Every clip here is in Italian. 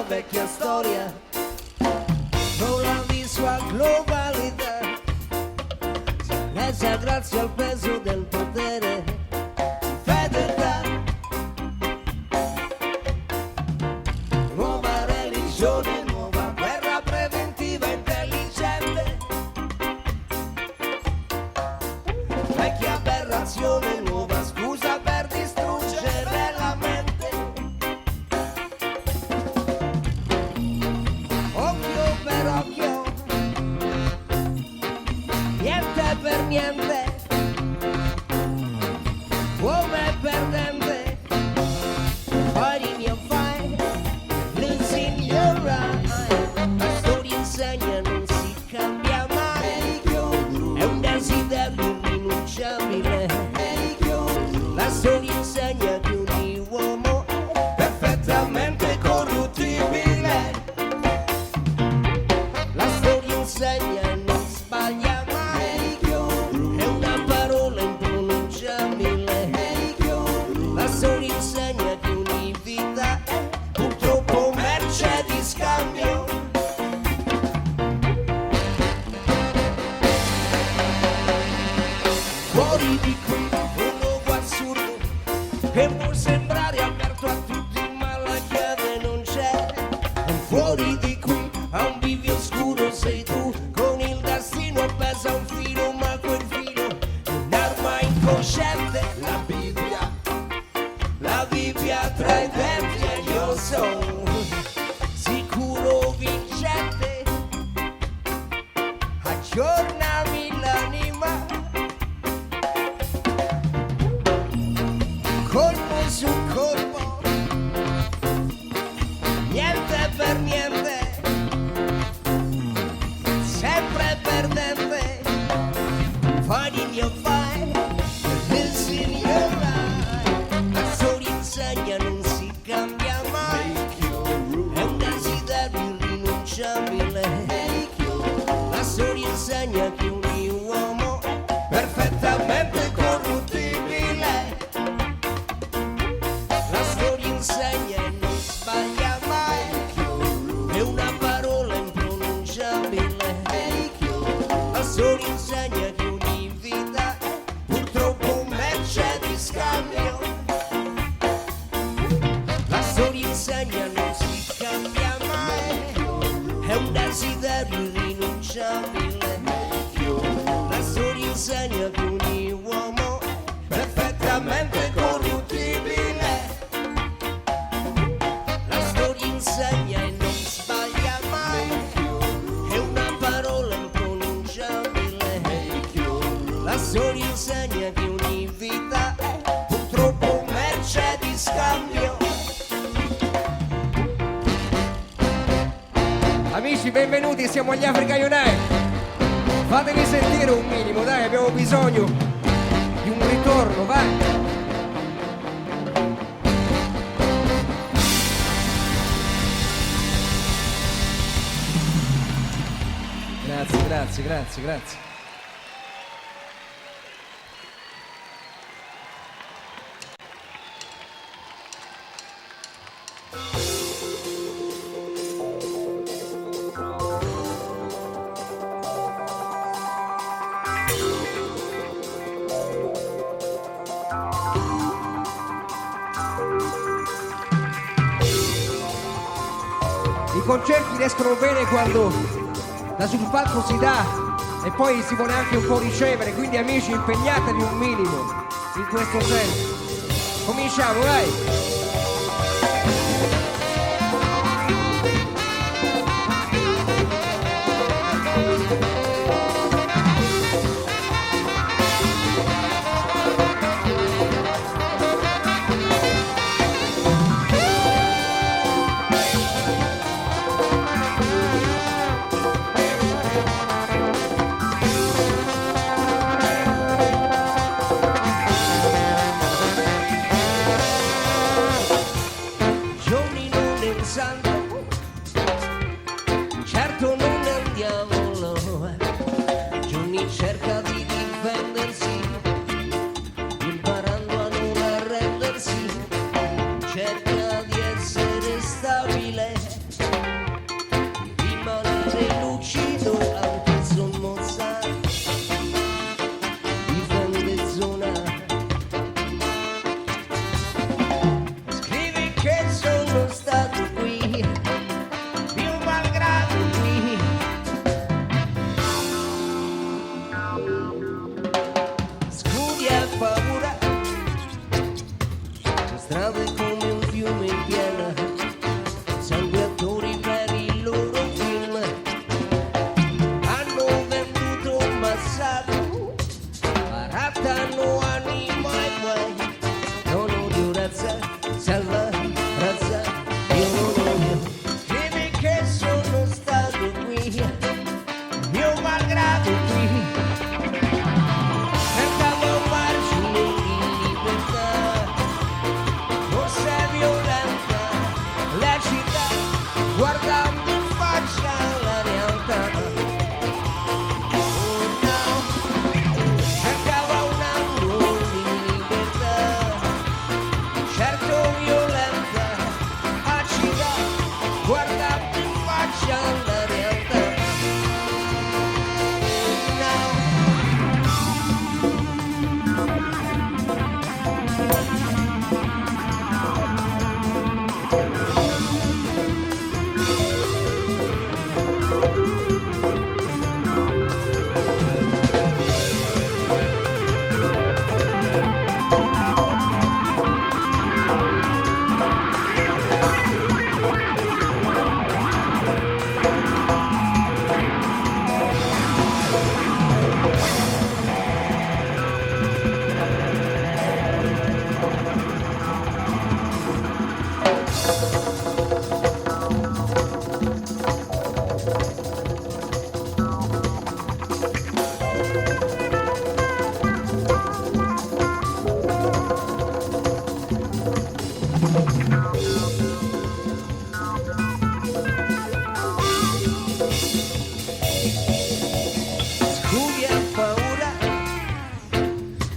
vecchia storia, con la sua globalità, resa grazie al peso del potere, fedeltà, nuova religione, nuova guerra preventiva intelligente, vecchia aberrazione, nuova scusa per distruggere la mente. Occhio per occhio, niente per niente, come perdente, fighting your fight, losing your right. La storia insegna non si cambia mai, è un desiderio irrinunciabile. La storia insegna che ogni uomo è perfettamente corruttibile. La storia insegna e non sbaglia mai, è una parola impronunciabile. La storia insegna che ogni vita è purtroppo merce di scambio. Fuori di qui un luogo assurdo che può sembrare aperto a tutti, ma la chiave non c'è. Fuori di qui a un bivio oscuro sei tu, con il destino pesa un filo, ma quel filo è un'arma incosciente. La Bibbia tra i denti e io sono sicuro vincente. Aggiornami l'anima, colpo su colpo, niente per niente, sempre perdente, fighting your fight, losing your right. La storia insegna non si cambia mai, è un desiderio irrinunciabile. La storia insegna che ogni uomo è perfettamente corruttibile. La storia insegna e non sbaglia mai, è una parola impronunciabile. La storia insegna che ogni vita è purtroppo merce di scambio. La storia insegna non si cambia mai, è un desiderio irrinunciabile. La storia insegna che ogni uomo è perfettamente corruttibile. La storia insegna e non sbaglia mai, è una parola impronunciabile. La storia insegna che ogni vita è purtroppo merce di scambio. Amici, benvenuti, siamo agli Africa Unite. Fatevi sentire un minimo, dai, abbiamo bisogno di un ritorno, vai. Grazie. I concerti riescono bene quando da sul palco si dà e poi si vuole anche un po' ricevere, quindi amici impegnatevi un minimo in questo senso. Cominciamo, vai! strade come un fiume in piena, sangue attori per il loro film, hanno venduto un massato, barattano anima e guai, non odio razza, salva razza, io non odio, dimmi che sono stato qui, mio malgrado qui. Guardando in faccia la realtà, oh no, cercava un angolo di libertà, certo violenta, acida, guardando in faccia la realtà,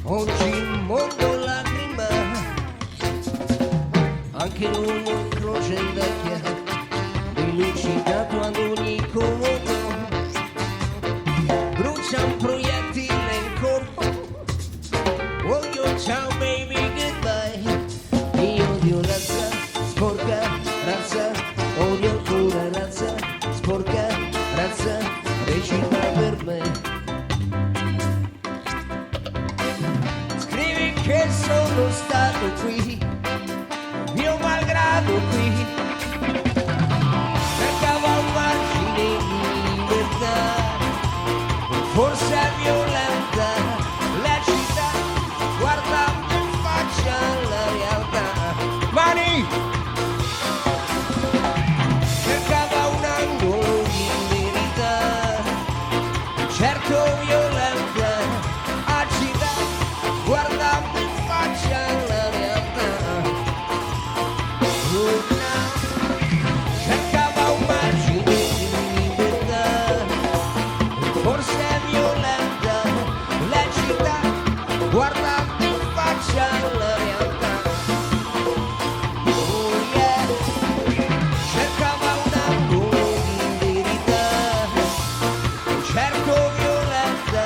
oggi il mondo lacrima, anche l'uomo in croce invecchia, delucidato ad ogni comodo, brucia un proiettile in corpo, voglio ciao baby goodbye, io odio razza, sporca razza, odio ancora razza, sporca razza, recita per me. Che sono stato qui, mio malgrado qui, cercava un margine di libertà, forse è violenta la città, guardando in faccia la realtà. Mani! Cercava un angolo di verità, certo violenta, acida, guardando in faccia la realtà, oh no, cercava un margine di libertà, forse è violenta la città, guardando in faccia la realtà, oh yeah, cercava un angolo di verità, certo violenta,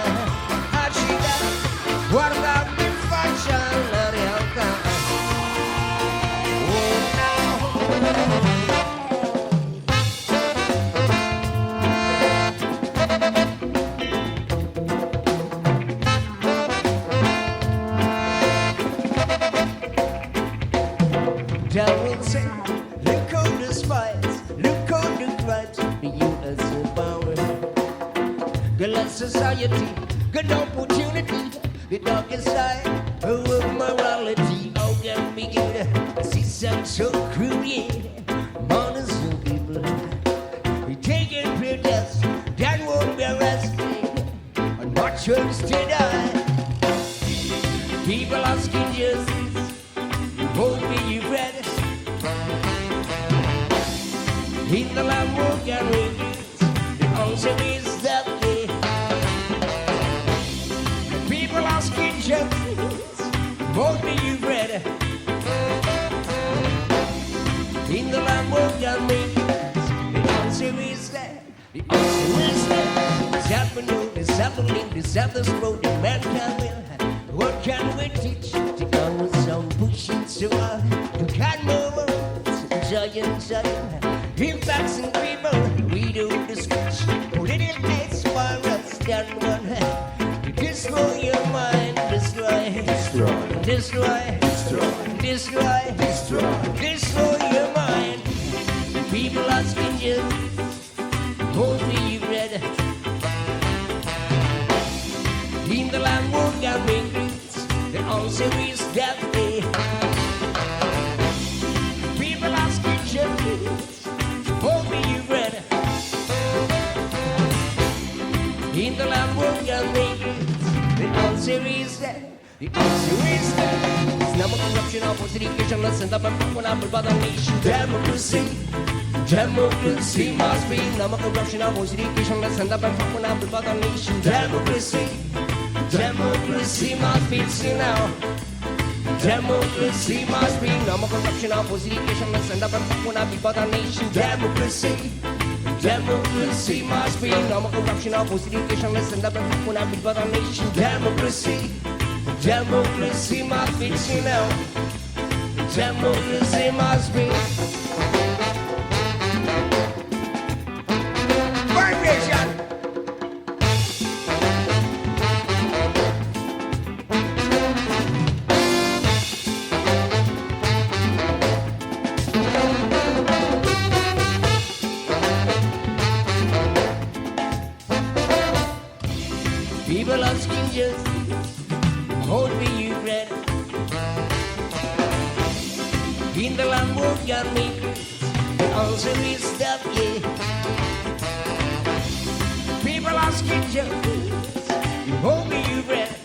acida, guardando la realtà, oh no. Down say, look on the spies, look on the crimes, you as a power, good society, good opportunity, the darkest side of morality. Oh, can be good. I see some so cruel, yeah. Honest people, we take it protest, that won't be arrested, and not church to die. People asking justice, won't be you ready? In the land will get reduced, the answer is that they. People asking justice, won't be you ready? In the land will get reduced, the answer is that. The answer is that. This happened, this happening, this happens, road, the man can win. What can we teach? To go with some pushing so hard, to cut more giant. In facts and people, we do the speech. Political aids for us than one. To destroy your mind, destroy. destroy your mind. People asking you, won't be regret. In the land where God made great, the answer is that way. People asking you, won't be regret. In the land where God made great, the answer is that. The answer is that. It's number corruption, opposite education, let's send up and fuck when I'm about the nation. Democracy. Democracy must be number corruption, opposite education, let's send up and fuck when I'm about the nation. Democracy. Democracy must be seen now. Democracy must be number corruption, opposite education, let's send up and fuck when I'm about the nation. Democracy. Democracy must be number corruption, opposite education, let's send up and fuck when I'm about the nation. Democracy. Democracy must be seen now. Democracy must be. Vibration. People asking just. Hold me, you ready? In the land where God made the answer is that, yeah. People asking you, hold me, you ready?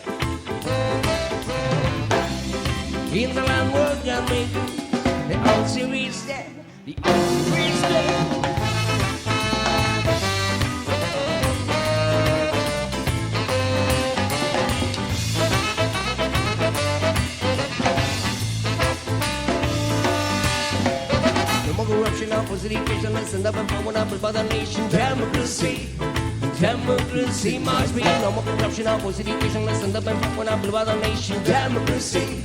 In the land where God made the answer is that, the answer is that. Corruption, opposite education, let's end up and power up about the nation. Democracy, democracy must be no more corruption, opposite education, let's end up and power up about the nation. Democracy,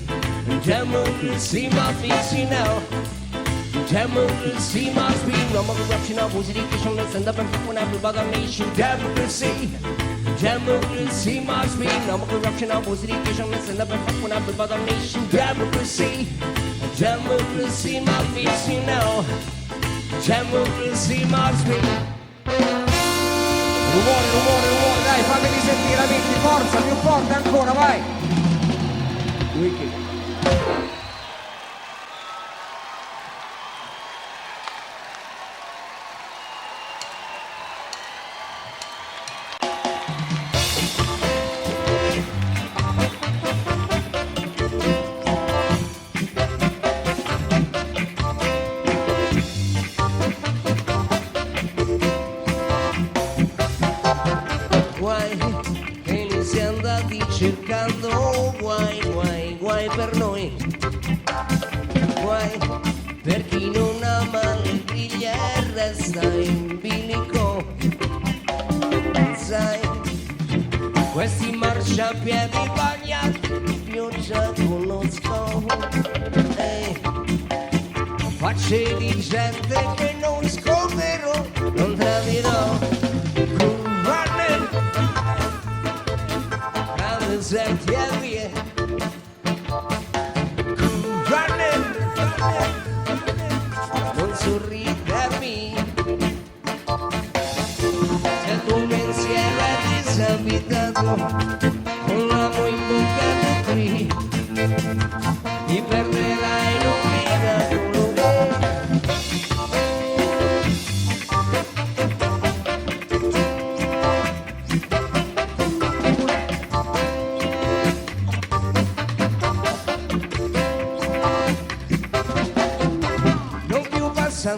democracy must be seen now. Democracy must be no more corruption, opposite education, let's end up and power up about the nation. Democracy, democracy must be no more corruption, opposite education, let's end up and power up about the nation. Democracy. Democracy must be seen now. Democracy must be. Rumore, rumore, rumore, dai, fatemi sentire amici, forza, più forte ancora, vai! Wiki. Guai che ne si è andati cercando, guai, guai, guai per noi. Guai per chi non ama le briglie e resta in bilico. Sai, questi marciapiedi bagnati di pioggia conosco. Facce di gente che non scoverò, non tradirò. Deserti e vie, non sorridermi, se il tuo pensiero è disabitato, con l'amo in bocca qui, ti perderai in un miracolo.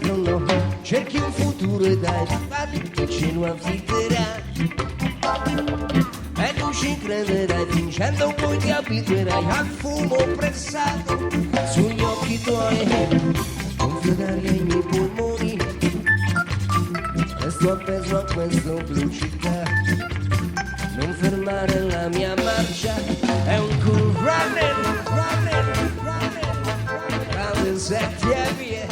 No, cerchi un futuro e dai padri che ce lo affitterà e tu ci crederai vincendo poi ti abituerai al fumo pressato sugli occhi tuoi gonfio d'aria ai miei polmoni e sto appeso a questo blu città non fermare la mia marcia è un cool running tra deserti e vie.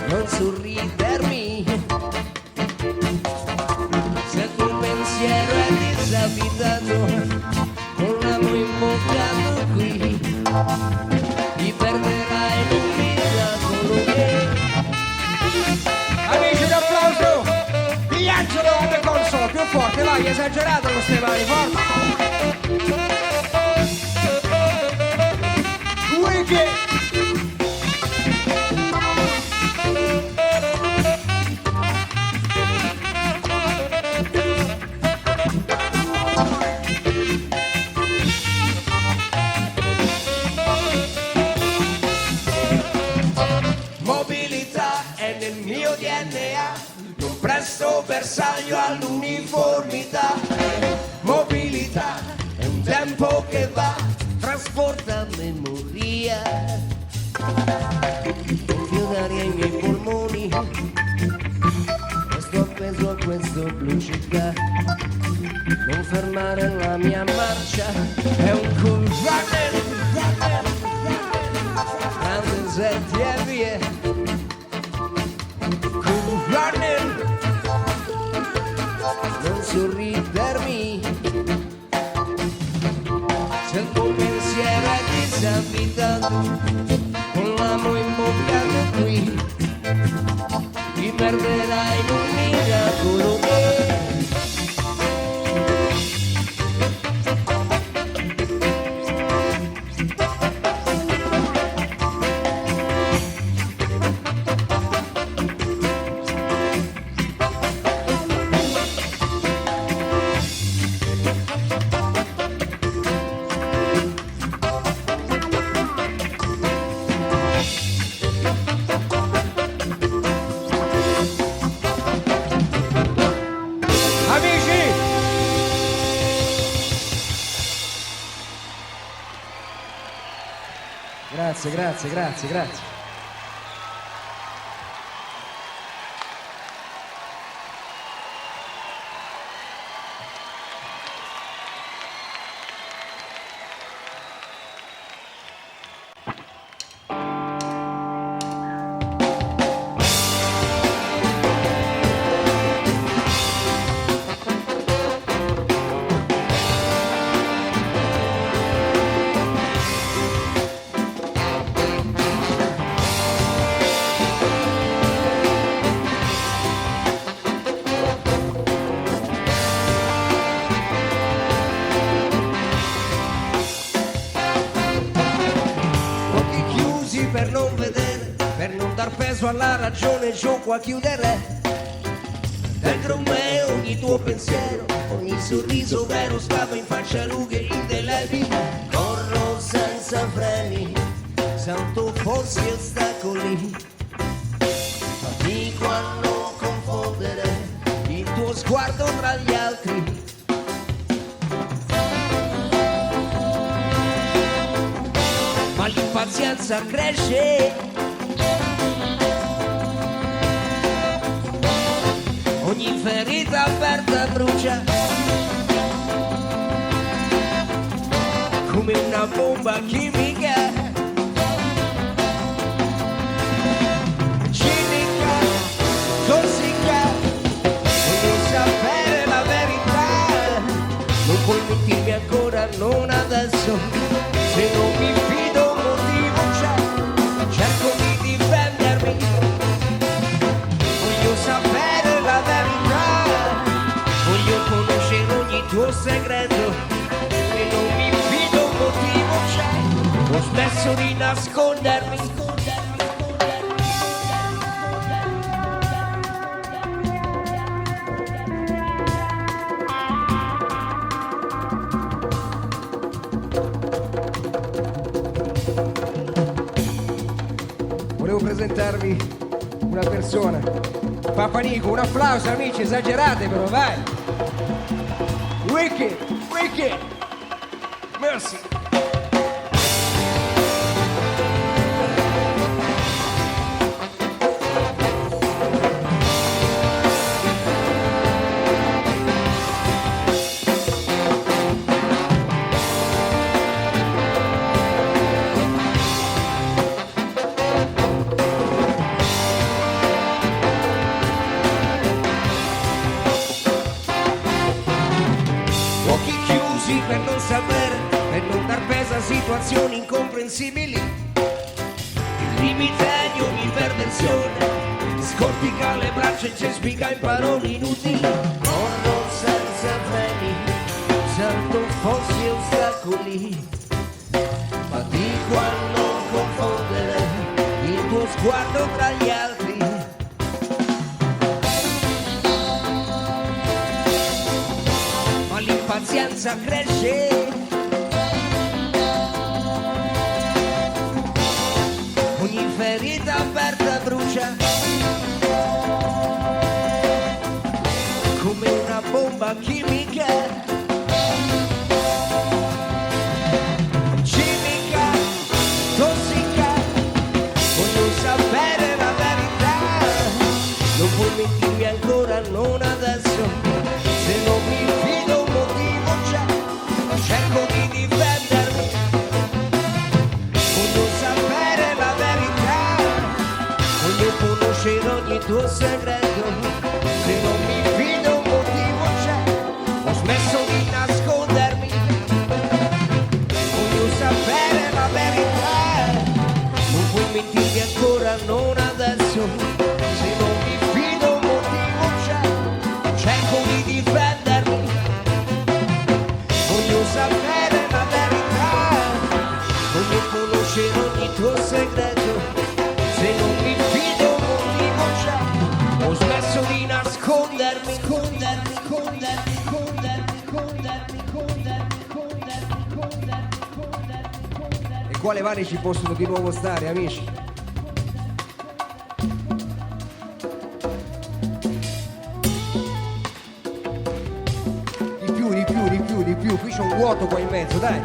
Non sorridermi se il tuo pensiero è disabitato capitato, con l'amo imboccato qui, ti perderai in un miracolo che... Amici, un applauso! Pigliaccelo alle console, più forte, vai, esagerato con ste mani, forte! Wicked! Mobilità è nel mio DNA, non presto bersaglio all'uniformità. Mobilità è un tempo che va, trasporta memoria. Un fio d'aria ai miei polmoni, resto appeso a questo blu città. Non fermare la mia marcia, è un cool runner, grande senti e via. Cool runner, non sorridermi, se il tuo pensiero è disabitato, con l'amo imboccato qui, ti perderai in un miracolo che... Grazie. Per non vedere, per non dar peso alla ragione, gioco a chiudere dentro me ogni tuo pensiero, ogni sorriso vero scava in faccia rughe indelebili. Corro senza freni, salto fossi ostacoli, fatico a non confondere il tuo sguardo tra gli altri. Ma l'impazienza cresce, ogni ferita aperta brucia, come una bomba chimica, cinica, tossica. Voglio sapere la verità, non puoi mentirmi ancora, non adesso, se non mi fido. Cerco di difendermi, voglio sapere la verità, voglio conoscere ogni tuo segreto, e non mi fido, un motivo c'è, ho smesso di nascondermi. Volevo presentarvi una persona. Papa Nico, un applauso amici, esagerate però, vai! Wicked! Merci! così per non sapere, per non dar peso a situazioni incomprensibili. Il limite di ogni perversione scorpica le braccia e ci spiega in parole inutili. Corro senza freni, salto fossi e ostacoli, fatico a non confondere il tuo sguardo tra gli altri. Ma l'impazienza cresce, ogni ferita aperta brucia come una bomba chimica, tossica. Voglio sapere la verità, non puoi mentirmi ancora, non adesso. Se non mi fido un motivo c'è, cerco di difendermi. Voglio sapere la verità, voglio conoscere ogni tuo segreto. Se non mi fido un motivo c'è, ho smesso di nascondermi. Voglio sapere la verità, non puoi mentirmi ancora, non adesso. Se non mi fido un motivo c'è, cerco di difendermi. Voglio sapere la verità, voglio conoscere ogni tuo segreto. Se non mi fido un motivo c'è, ho smesso di nascondermi. E quale mani ci possono di nuovo stare, amici? Di più, qui c'è un vuoto qua in mezzo, dai.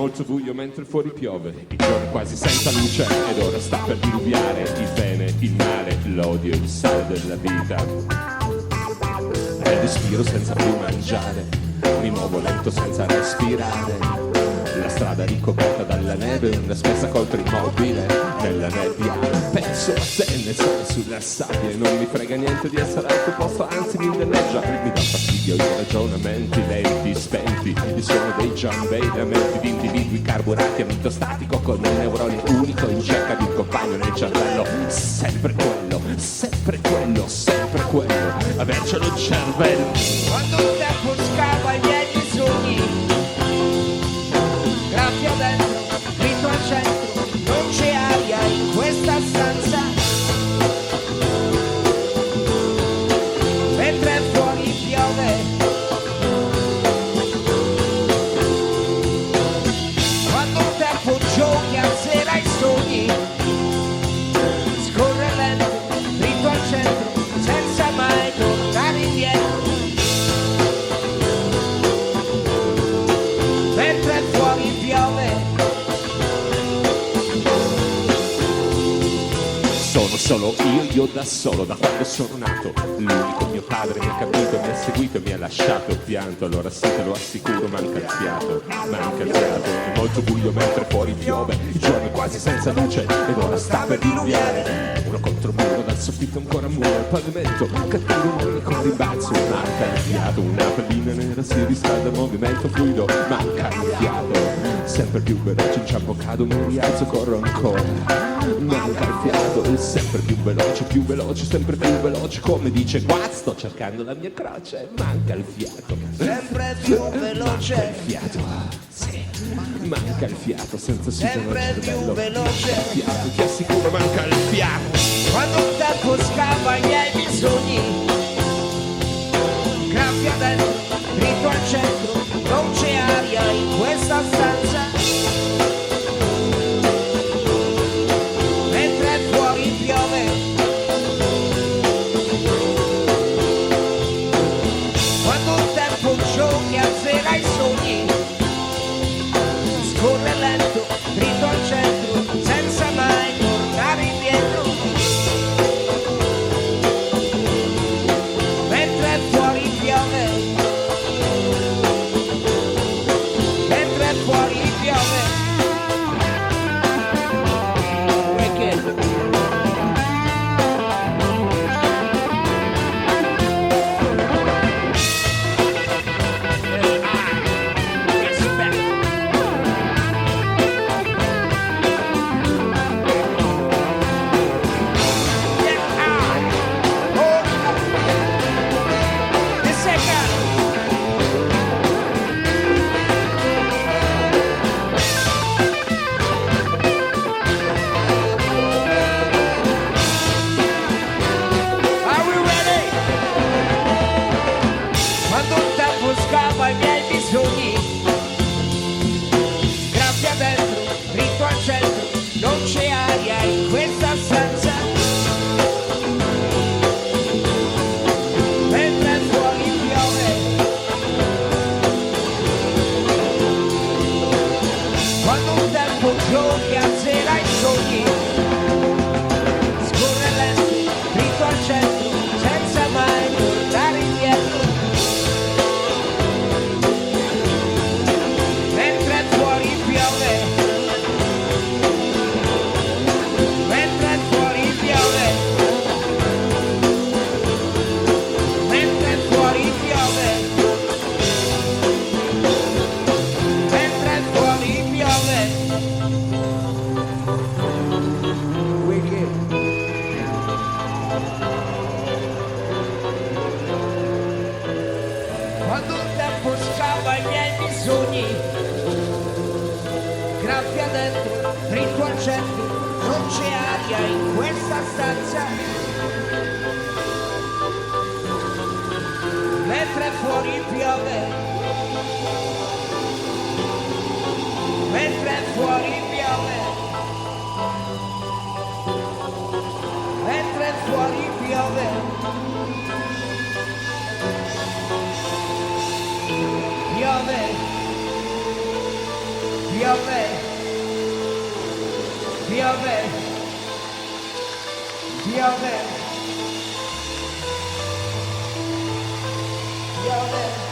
molto buio mentre fuori piove, il giorno quasi senza luce ed ora sta per diluviare il bene, il male, l'odio, il sale della vita. E respiro senza più mangiare, mi muovo lento senza respirare. La strada ricoperta dalla neve, una spessa coltre immobile nella nebbia. Penso a te nel sole sulla sabbia e non mi frega niente di essere al tuo posto, anzi mi danneggia. Mi dà fastidio i ragionamenti lenti, spenti, il suono dei giambei, la mente di individui carburati a mito statico con un neurone unico in cerca di un compagno nel cervello. Sempre quello, sempre quello, sempre quello, avercelo il cervello. Quando il tempo scava i miei bisogni, graffia dentro, dritto al centro, non c'è aria in questa stanza, mentre fuori piove. Quando il tempo sono solo io da solo, da quando sono nato. L'unico mio padre mi ha capito, mi ha seguito e mi ha lasciato pianto. Allora sì, te lo assicuro, manca il fiato, manca il fiato. È molto buio mentre fuori piove, il giorno è quasi senza luce ed ora sta per diluviare. Muro contro muro, dal soffitto ancora muro, al pavimento cattivo un con rimbalzo. Manca il fiato, una pallina nera si riscalda, movimento fluido, manca il fiato. Sempre più veloce, inciampo, cado, mi rialzo, corro ancora. Manca il fiato, è sempre più veloce, sempre più veloce. Come dice qua, sto cercando la mia croce. Manca il fiato, sempre più veloce. Manca il fiato, sì. Manca il fiato, senza sempre più veloce. Il fiato, ti assicuro, manca il fiato. Quando il tempo scava i miei bisogni, graffia dentro, dritto al centro, non c'è aria in questa stanza. Mentre fuori piove, quando il tempo giochi azzera i sogni, scorre lento, dritto al centro, senza mai tornare indietro. Mentre fuori piove, mentre fuori piove. Wicked. Quando il tempo scava i miei bisogni, graffia dentro, dritto al centro, non c'è aria in questa stanza. Mentre fuori piove, quando il tempo giochi azzera i sogni, scorre lento, dritto al centro, senza mai tornare indietro. Mentre fuori piove, mentre fuori piove, mentre fuori piove, mentre fuori piove. Wicked. Quando il tempo scava i miei bisogni, graffia dentro, dritto al centro, non c'è aria in questa stanza. Mentre fuori piove, mentre fuori piove, mentre fuori piove. Piove, piove, piove, piove, piove.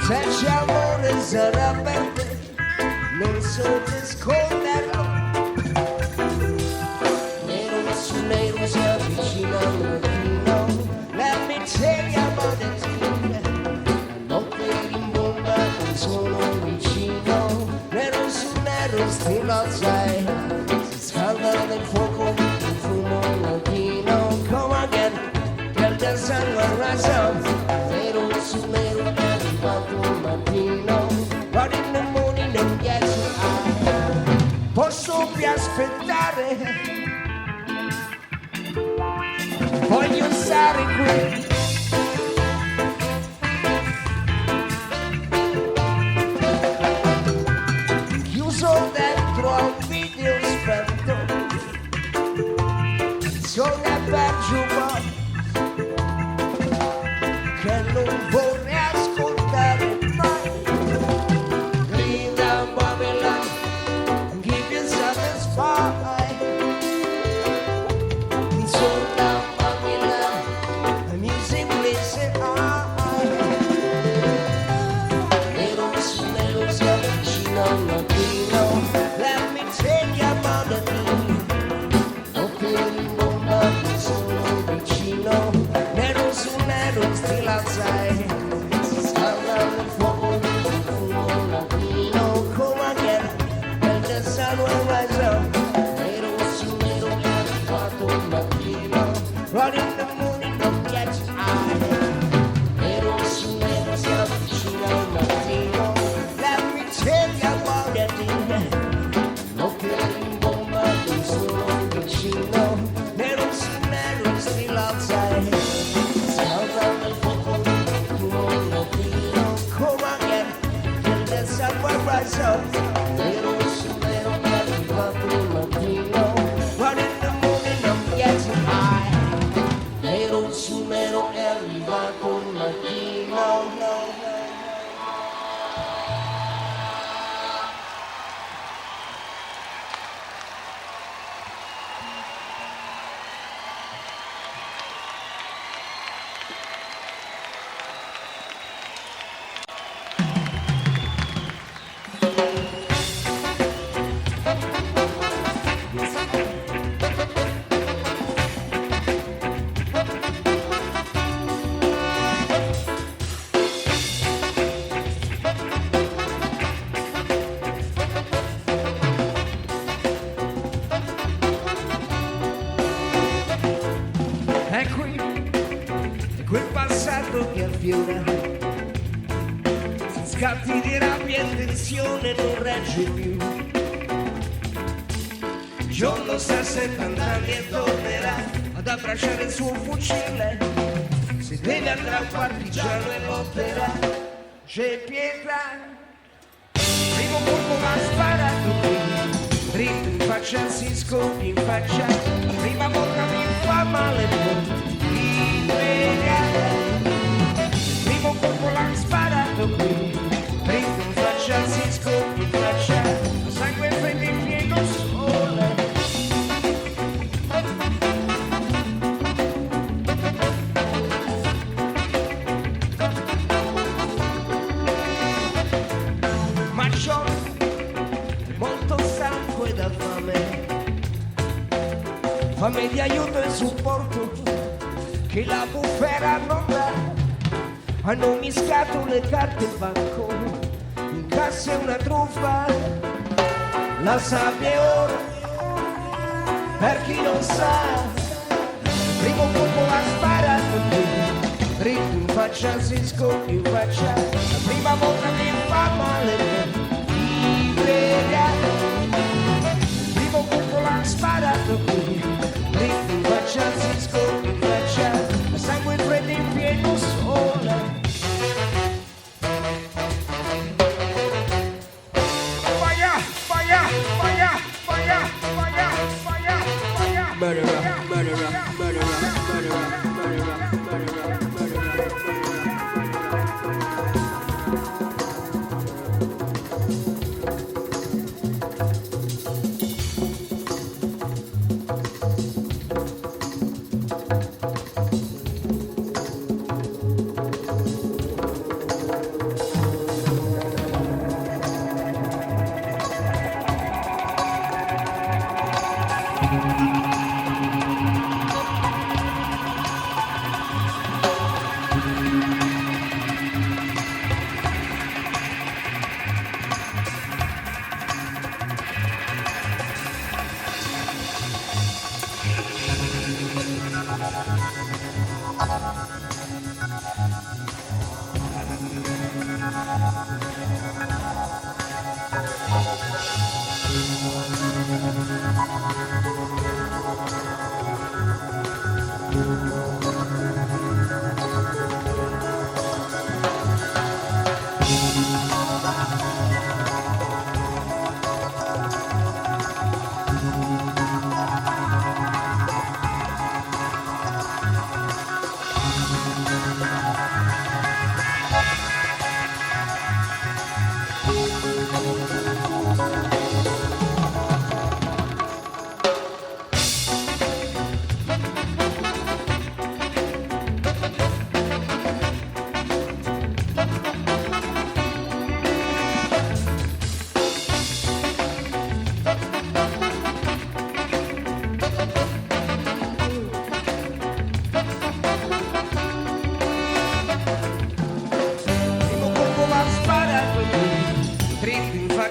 Se c'è amore sarà per te, non so nasconderlo. Nero su nero si avvicina al mattino. Let me tell you about the tea. La notte rimbomba, non sono vicino. Nero su nero still outside. Si scalda nel fuoco il fumo latino. Come again, till the sun will rise up. Nero su nero è arrivato il mattino. But in the morning non ghiaccio posso più aspettare. Voglio stare qui. Chiuso dentro a un video spento. Sogna per giubare che non vorrei ascoltare mai. Grida Babylon, give you satisfied. Insomma Babylon, the music listen nero su nero si avvicina al mattino. Let me tell you about the thing. Notte rimbomba, non sono vicino. Nero su nero still outside. Si scalda nel fuoco il fumo latino. Come again, till the sun will rise up. Nero su nero è arrivato il mattino. But in the morning non ghiaccio nero su nero si avvicina al mattino. Let me tell you about that thing. Notte rimbomba, non sono vicino. Nero su nero still outside. Scalda nel fuoco il fumo latino. Come again, till the sun will rise up. Nero su nero è arrivato il mattino. But in the morning non ghiaccio nero su nero è arrivato il mattino. È qui, è quel passato che affiora. Scatti di rabbia e tensione non regge più. Il giorno sta 70 anni e tornerà ad abbracciare il suo fucile. Se deve andrà un partigiano e lotterà. C'è pietra, primo colpo va sparato qui. Dritto in faccia si scoppia in faccia. La prima volta mi fa male primo colpo l'ha sparato qui. Dritto in faccia si scoppia in faccia. Lo sangue prende in pieno sole. Ma ciò è molto stanco e da fame. Fame di aiuto e supporto che la bufera non dà. Hanno mischiato le carte in banco, in cassa è una truffa. La sabbia è oro, per chi non sa. Primo colpo ha sparato qui, dritto in faccia si scoppia in faccia. La prima volta mi fa male, primo colpo l'ha sparato qui. Dritto in faccia si scoppia in faccia, sangue freddo in pieno sole. Fire, fire, fire, fire, fire, fire, fire. Murderer, murderer, murderer, murderer, murderer, murderer, murderer.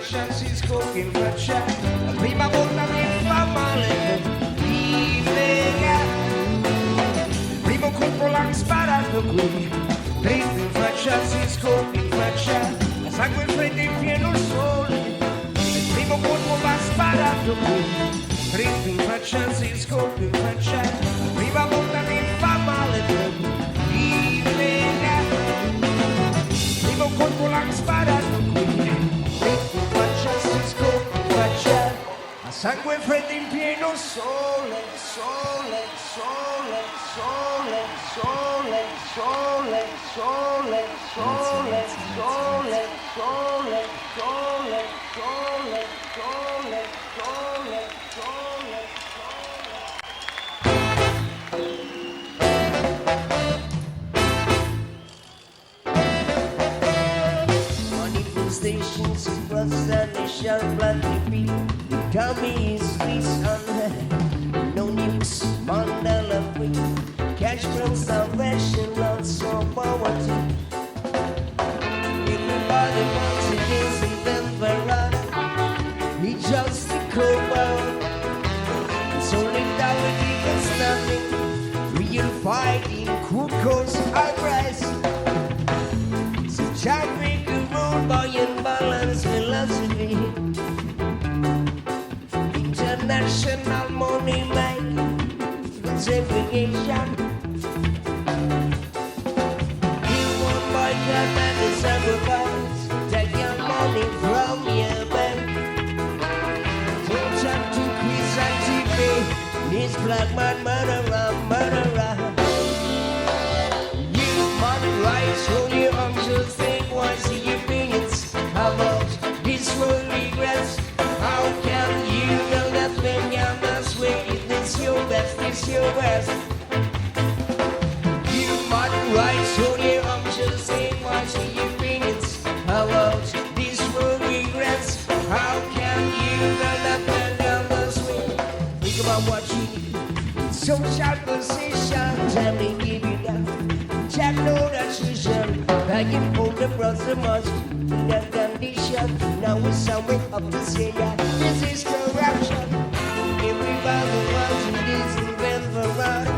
faccia si scoppia in faccia, la prima volta mi fa male, mi lega. Il primo colpo l'hanno sparato qui, dritto in faccia si scoppia in faccia, la sangue freddo in pieno sole. Il primo colpo l'ha sparato qui, dritto in faccia si scoppia in faccia, la prima volta mi fa male, mi lega. Il primo colpo l'hanno sparato qui, dritto in faccia si scoppia in faccia, a sangue freddo in pieno sole, sole, sole, sole, sole, sole, sole, sole, sole, sole, sole, sole, sole, sole, sole. Manifestations across the nation, bloody people, coming is peace on no news, Mandela free, cash from salvation, lots of poverty. Everybody wants against them, he just a cover. Solidarity does nothing, real fighting could cause uprise. So try to make a rule by imbalance philosophy. International money making, segregation. You won't boycott and sacrifice, take your money from your bank. Don't have to quiz and TV, this black man murderer, murderer. Human rights, hold your arms, just think once your opinions about this world regrets. How can you know that when you're this way, if this your best, it's your best? Human rights, hold your arms, just think once your opinions about this world regrets. How can you know that when you're this way? Think about what you need, social position, time to give you that. Check no that you should, begging for the brother much. That condition, now we're somewhere up to say that this is corruption. Everybody wants to disinvent the right,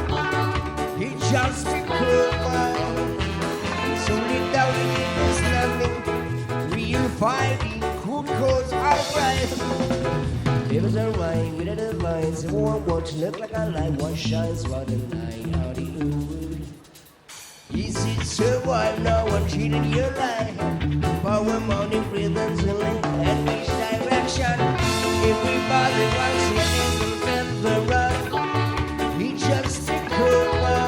it's just a cover. Solidarity is nothing, real fighting could cause outright. It was a rhyme with a divine, so what look like a light, what shines while the night out the wood. Easy to survive now, I'm cheating your life. Power, money, prisons, and which direction? Everybody wants to disinvent the right, it's just a cover.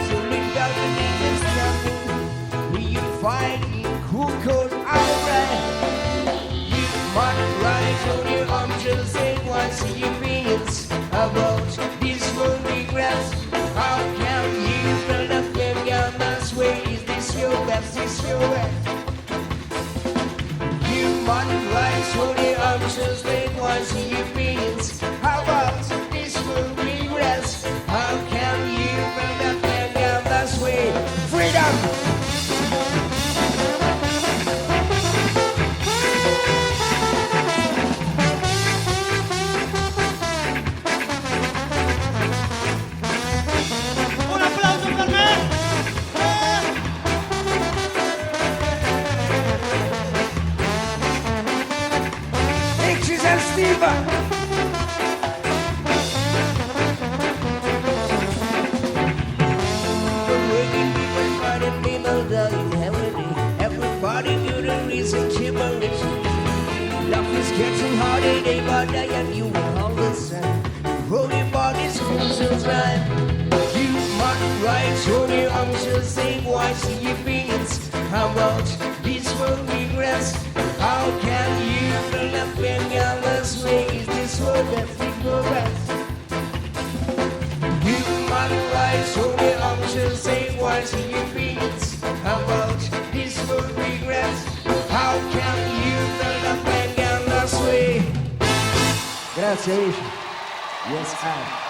Solidarity is nothing, real fighting could cause outright. Human rights on your arms, just say what's your opinions about this world regrets. How can you build up when you're this way? Is this your best? Is your best? Human rights on your arms, just say what's your opinions about this world regrets. How can you build up when you're this way? Freedom! Everybody do the reason tribulation. Life is getting harder day by day, and you will understand. Holy bodies feels right. Human rights, holy arms, just say what's your opinions about this world regrets. How can you build up when you're this way? Is this world that we progress? Human rights, holy arms, just say what's your opinions about this world regrets. How can you build up when you're this way? Grazie amici. Yes, I.